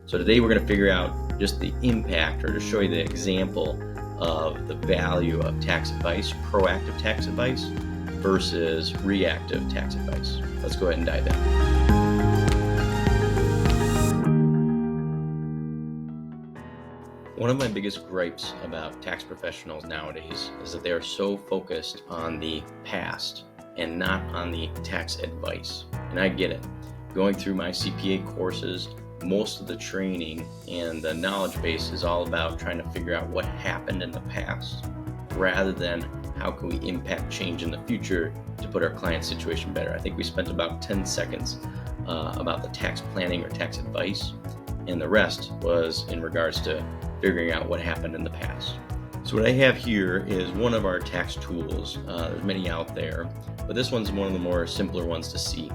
So today we're going to figure out just the impact, or to show you the example of the value of tax advice, proactive tax advice versus reactive tax advice. Let's go ahead and dive in. One of my biggest gripes about tax professionals nowadays is that they are so focused on the past and not on the tax advice. And I get it. Going through my CPA courses, most of the training and the knowledge base is all about trying to figure out what happened in the past rather than how can we impact change in the future to put our client's situation better. I think we spent about 10 seconds about the tax planning or tax advice, and the rest was in regards to figuring out what happened in the past. So what I have here is one of our tax tools. There's many out there, but this one's one of the more simpler ones to see.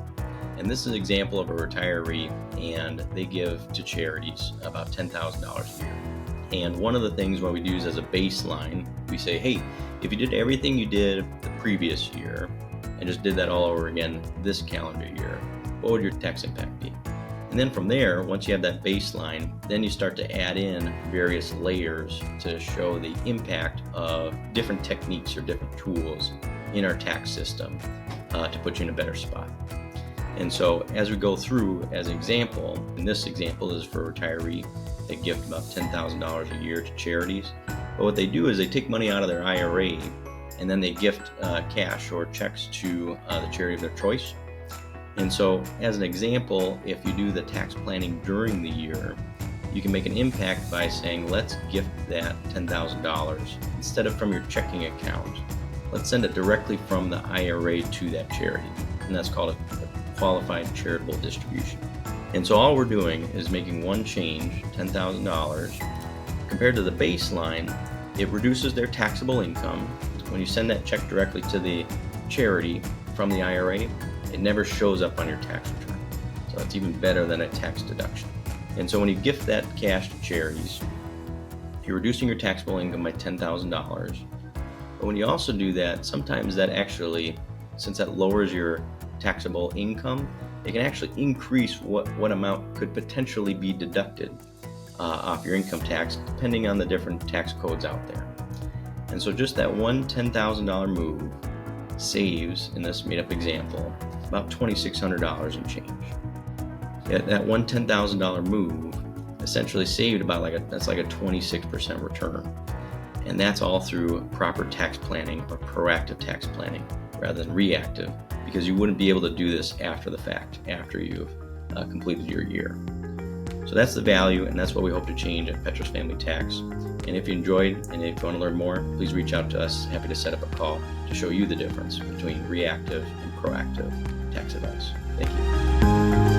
And this is an example of a retiree, and they give to charities about $10,000 a year. And one of the things what we do is, as a baseline, we say, hey, if you did everything you did the previous year and just did that all over again this calendar year, what would your tax impact be? And then from there, once you have that baseline, then you start to add in various layers to show the impact of different techniques or different tools in our tax system to put you in a better spot. And so as we go through, as an example, and this example is for a retiree, they gift about $10,000 a year to charities. But what they do is they take money out of their IRA and then they gift cash or checks to the charity of their choice. And so as an example, if you do the tax planning during the year, you can make an impact by saying, let's gift that $10,000 instead of from your checking account. Let's send it directly from the IRA to that charity. And that's called a qualified charitable distribution. And so all we're doing is making one change, $10,000. Compared to the baseline, it reduces their taxable income. When you send that check directly to the charity from the IRA, it never shows up on your tax return. So it's even better than a tax deduction. And so when you gift that cash to charities, you're reducing your taxable income by $10,000. But when you also do that, sometimes that actually, since that lowers your taxable income, it can actually increase what amount could potentially be deducted off your income tax, depending on the different tax codes out there. And so just that one $10,000 move saves, in this made-up example, about $2,600 in change. That one $10,000 move essentially saved about that's like a 26% return. And that's all through proper tax planning or proactive tax planning rather than reactive, because you wouldn't be able to do this after the fact, after you've completed your year. So that's the value, and that's what we hope to change at Petros Family Tax. And if you enjoyed and if you want to learn more, please reach out to us. Happy to set up a call to show you the difference between reactive and proactive tax advice. Thank you.